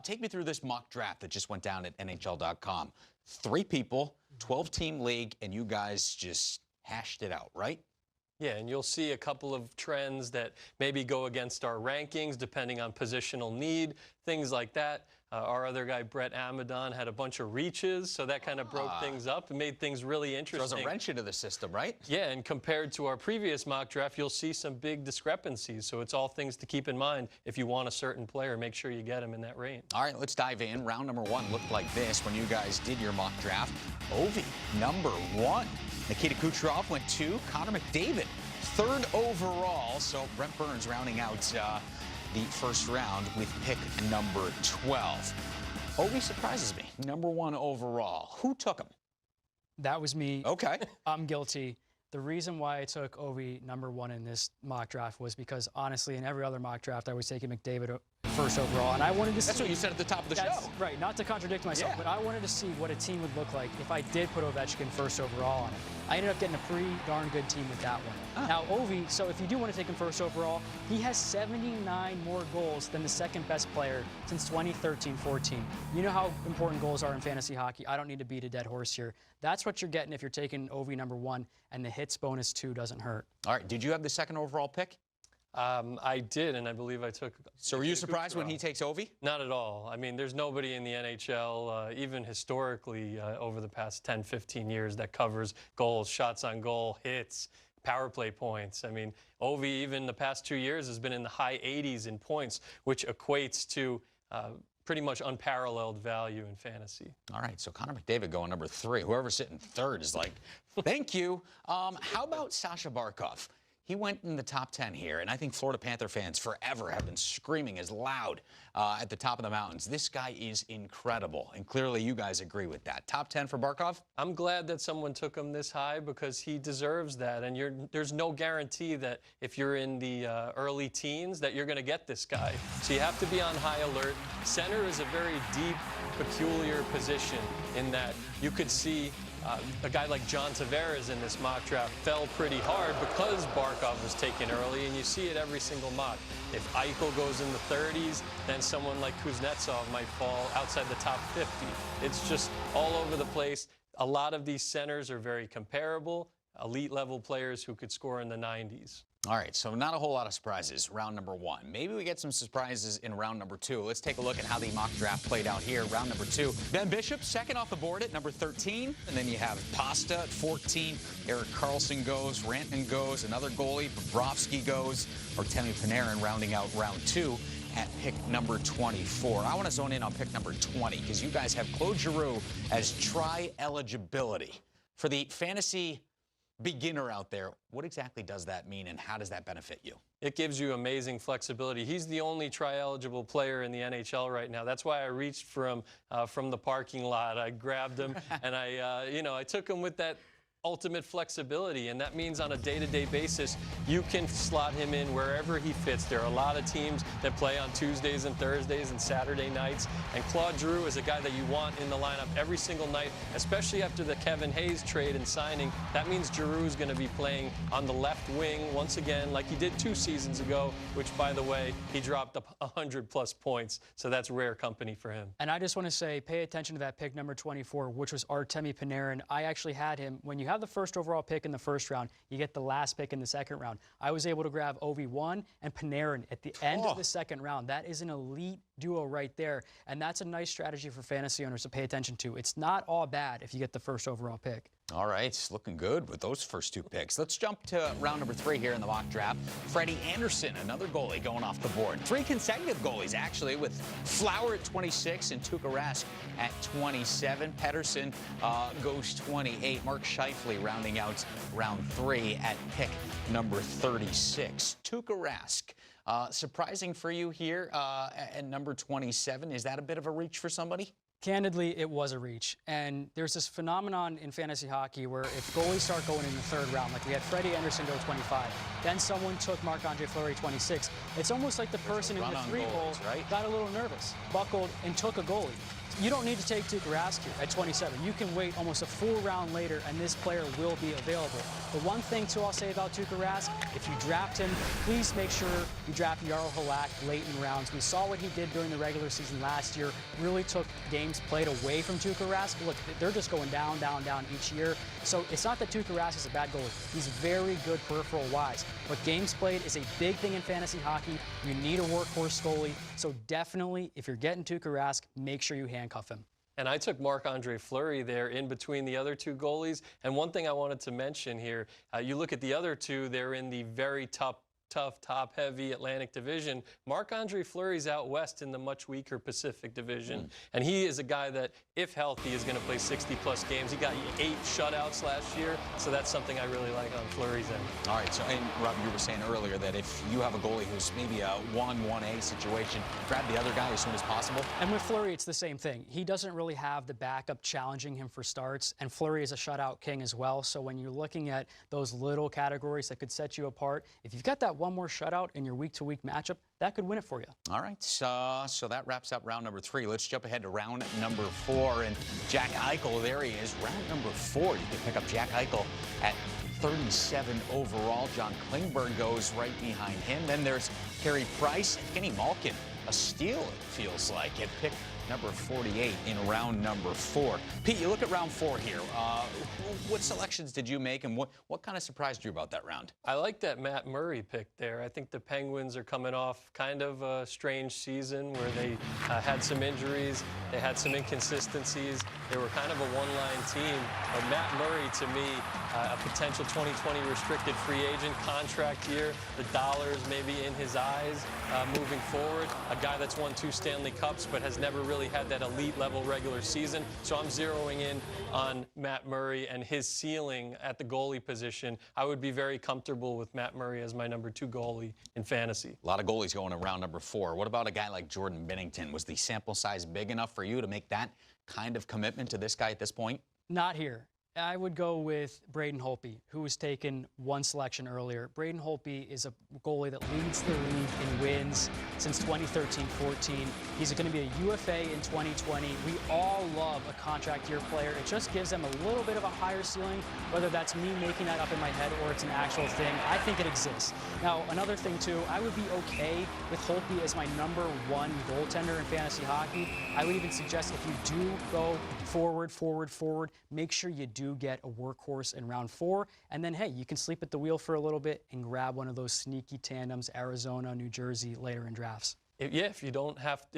Take me through this mock draft that just went down at NHL.com. 3 people, 12-team league, and you guys just hashed it out, right? Yeah, and you'll see a couple of trends that maybe go against our rankings depending on positional need, things like that. Our other guy, Brett Amadon, had a bunch of reaches, so that kind of broke things up and made things really interesting. Throws a wrench into the system, right? Yeah, and compared to our previous mock draft, you'll see some big discrepancies. So it's all things to keep in mind. If you want a certain player, make sure you get him in that range. All right, let's dive in. Round number 1 looked like this when you guys did your mock draft. Ovi, number 1. Nikita Kucherov went 2. Connor McDavid, 3rd overall. So Brent Burns rounding out the first round with pick number 12. Ovi surprises me. Number 1 overall. Who took him? That was me. Okay. I'm guilty. The reason why I took Ovi number 1 in this mock draft was because, honestly, in every other mock draft, I was taking McDavid first overall, and I wanted to see... That's what you said at the top of the show. Right, not to contradict myself, but I wanted to see what a team would look like if I did put Ovechkin first overall on it. I ended up getting a pretty darn good team with that one. Now, Ovi, so if you do want to take him first overall, he has 79 more goals than the second best player since 2013-14. You know how important goals are in fantasy hockey. I don't need to beat a dead horse here. That's what you're getting if you're taking Ovi number 1, and the hits bonus 2 doesn't hurt. All right, did you have the 2nd overall pick? I did, and I believe I took... So were you surprised when he takes Ovi? Not at all. I mean, there's nobody in the NHL, even historically, over the past 10, 15 years that covers goals, shots on goal, hits, power play points. I mean, Ovi, even the past 2 years, has been in the high 80s in points, which equates to pretty much unparalleled value in fantasy. All right, so Connor McDavid going number 3. Whoever's sitting 3rd is like, thank you. How about Sasha Barkov? He went in the top 10 here, and I think Florida Panther fans forever have been screaming as loud at the top of the mountains. This guy is incredible, and clearly you guys agree with that. Top 10 for Barkov? I'm glad that someone took him this high because he deserves that, and there's no guarantee that if you're in the early teens that you're going to get this guy. So you have to be on high alert. Center is a very deep, peculiar position in that you could see a guy like John Tavares in this mock draft fell pretty hard because Barkov was taken early, and you see it every single mock. If Eichel goes in the 30s, then someone like Kuznetsov might fall outside the top 50. It's just all over the place. A lot of these centers are very comparable, elite-level players who could score in the 90s. All right, so not a whole lot of surprises, round number 1. Maybe we get some surprises in round number 2. Let's take a look at how the mock draft played out here. Round number 2, Ben Bishop, 2nd off the board at number 13. And then you have Pasta at 14. Erik Karlsson goes. Rantanen goes. Another goalie, Bobrovsky goes. Artemi Panarin rounding out round 2 at pick number 24. I want to zone in on pick number 20 because you guys have Claude Giroux as tri-eligibility. For the fantasy beginner out there, what exactly does that mean, and how does that benefit you? It gives you amazing flexibility. He's the only tri-eligible player in the NHL right now. That's why I reached for him from the parking lot. I grabbed him, and I took him with that ultimate flexibility, and that means on a day-to-day basis you can slot him in wherever he fits. There are a lot of teams that play on Tuesdays and Thursdays and Saturday nights, and Claude Giroux is a guy that you want in the lineup every single night, especially after the Kevin Hayes trade and signing. That means Giroux is going to be playing on the left wing once again like he did 2 seasons ago, which, by the way, he dropped up 100+ points, so that's rare company for him. And I just want to say, pay attention to that pick number 24, which was Artemi Panarin. I actually had him when you have the 1st overall pick in the 1st round, you get the last pick in the 2nd round. I was able to grab Ovi1 and Panarin at the end of the 2nd round. That is an elite duo right there, and that's a nice strategy for fantasy owners to pay attention to. It's not all bad if you get the 1st overall pick. All right, it's looking good with those first 2 picks. Let's jump to round number 3 here in the mock draft. Freddie Anderson, another goalie going off the board. 3 consecutive goalies, actually, with Flower at 26 and Tuukka Rask at 27. Pettersson goes 28. Mark Scheifele rounding out round 3 at pick number 36. Tuukka Rask, surprising for you here at number 27. Is that a bit of a reach for somebody? Candidly, it was a reach. And there's this phenomenon in fantasy hockey where if goalies start going in the 3rd round, like we had Freddie Anderson go 25, then someone took Marc-Andre Fleury 26, it's almost like the person in the 3 hole got a little nervous, buckled, and took a goalie. You don't need to take Tuukka Rask here at 27. You can wait almost a full round later, and this player will be available. The one thing, too, I'll say about Tuukka Rask, if you draft him, please make sure you draft Jarl Halak late in rounds. We saw what he did during the regular season last year, really took games played away from Tuukka Rask. Look, they're just going down, down, down each year. So it's not that Tuukka Rask is a bad goalie. He's very good peripheral-wise. But games played is a big thing in fantasy hockey. You need a workhorse goalie. So definitely, if you're getting Tuukka Rask, make sure you handcuff him. And I took Marc-Andre Fleury there in between the other two goalies. And one thing I wanted to mention here, you look at the other two, they're in the very tough, top-heavy Atlantic Division. Marc-Andre Fleury's out west in the much weaker Pacific Division. And he is a guy that, if healthy, is going to play 60-plus games. He got 8 shutouts last year, so that's something I really like on Fleury's end. All right, so, and Rob, you were saying earlier that if you have a goalie who's maybe a 1-1A situation, grab the other guy as soon as possible. And with Fleury, it's the same thing. He doesn't really have the backup challenging him for starts, and Fleury is a shutout king as well. So when you're looking at those little categories that could set you apart, if you've got that one more shutout in your week-to-week matchup, that could win it for you. All right, so that wraps up round number 3. Let's jump ahead to round number 4. And Jack Eichel, there he is, round number 4. You can pick up Jack Eichel at 37 overall. John Klingberg goes right behind him. Then there's Carey Price and Kenny Malkin. A steal, it feels like, at pick number 48 in round number 4. Pete, you look at round 4 here. What selections did you make, and what kind of surprised you about that round? I like that Matt Murray pick there. I think the Penguins are coming off kind of a strange season where they had some injuries, they had some inconsistencies. They were kind of a one-line team. But Matt Murray, to me, a potential 2020 restricted free agent contract year, the dollars maybe in his eyes moving forward. A guy that's won 2 Stanley Cups but has never really had that elite level regular season. So I'm zeroing in on Matt Murray and his ceiling at the goalie position. I would be very comfortable with Matt Murray as my number 2 goalie in fantasy. A lot of goalies going in round number 4. What about a guy like Jordan Binnington? Was the sample size big enough for you to make that kind of commitment to this guy at this point? Not here. I would go with Braden Holtby, who was taken 1 selection earlier. Braden Holtby is a goalie that leads the league in wins since 2013-14. He's going to be a UFA in 2020. We all love a contract year player. It just gives them a little bit of a higher ceiling, whether that's me making that up in my head or it's an actual thing. I think it exists. Now, another thing, too, I would be okay with Holtby as my number 1 goaltender in fantasy hockey. I would even suggest if you do go forward, make sure you do get a workhorse in round 4, and then, hey, you can sleep at the wheel for a little bit and grab one of those sneaky tandems, Arizona, New Jersey, later in drafts. Yeah, if you don't have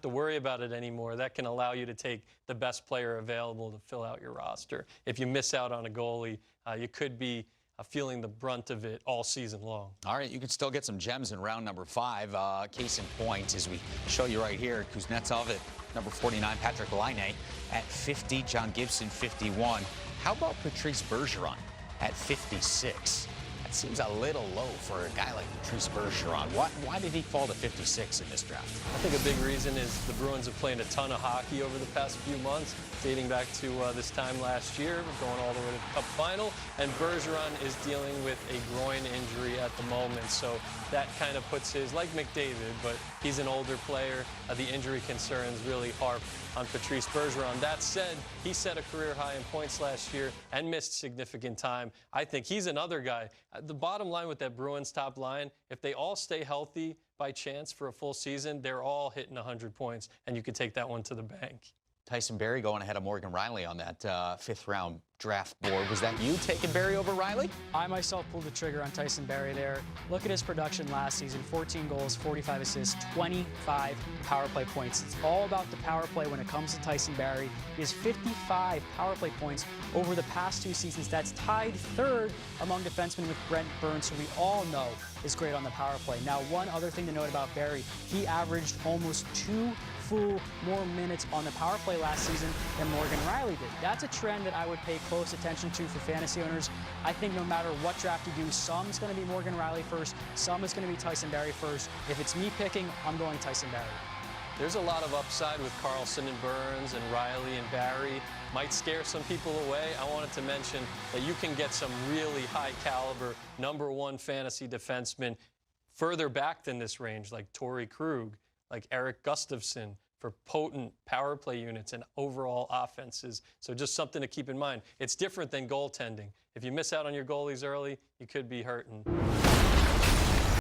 to worry about it anymore, that can allow you to take the best player available to fill out your roster. If you miss out on a goalie, you could be feeling the brunt of it all season long. All right, you can still get some gems in round number 5. Case in point, as we show you right here, Kuznetsov at number 49, Patrick Laine at 50, John Gibson 51. How about Patrice Bergeron at 56? That seems a little low for a guy like Patrice Bergeron. Why did he fall to 56 in this draft? I think a big reason is the Bruins have played a ton of hockey over the past few months, dating back to this time last year, going all the way to the Cup final. And Bergeron is dealing with a groin injury at the moment, so that kind of puts his, like McDavid, but he's an older player. The injury concerns really harp on Patrice Bergeron. That said, he set a career high in points last year and missed significant time. I think he's another guy. The bottom line with that Bruins top line, if they all stay healthy by chance for a full season, they're all hitting 100 points, and you could take that one to the bank. Tyson Barrie going ahead of Morgan Riley on that 5th round draft board. Was that you taking Barrie over Riley? I myself pulled the trigger on Tyson Barrie there. Look at his production last season, 14 goals, 45 assists, 25 power play points. It's all about the power play when it comes to Tyson Barrie. He has 55 power play points over the past 2 seasons. That's tied 3rd among defensemen with Brent Burns, who we all know is great on the power play. Now, one other thing to note about Barrie, he averaged almost 2 full more minutes on the power play last season than Morgan Riley did. That's a trend that I would pay close attention to for fantasy owners. I think no matter what draft you do, some's going to be Morgan Riley first, some is going to be Tyson Barrie first. If it's me picking, I'm going Tyson Barrie. There's a lot of upside with Carlson and Burns and Riley and Barrie. Might scare some people away. I wanted to mention that you can get some really high caliber number 1 fantasy defensemen further back than this range, like Torrey Krug, like Eric Gustafsson, for potent power play units and overall offenses. So just something to keep in mind. It's different than goaltending. If you miss out on your goalies early, you could be hurting.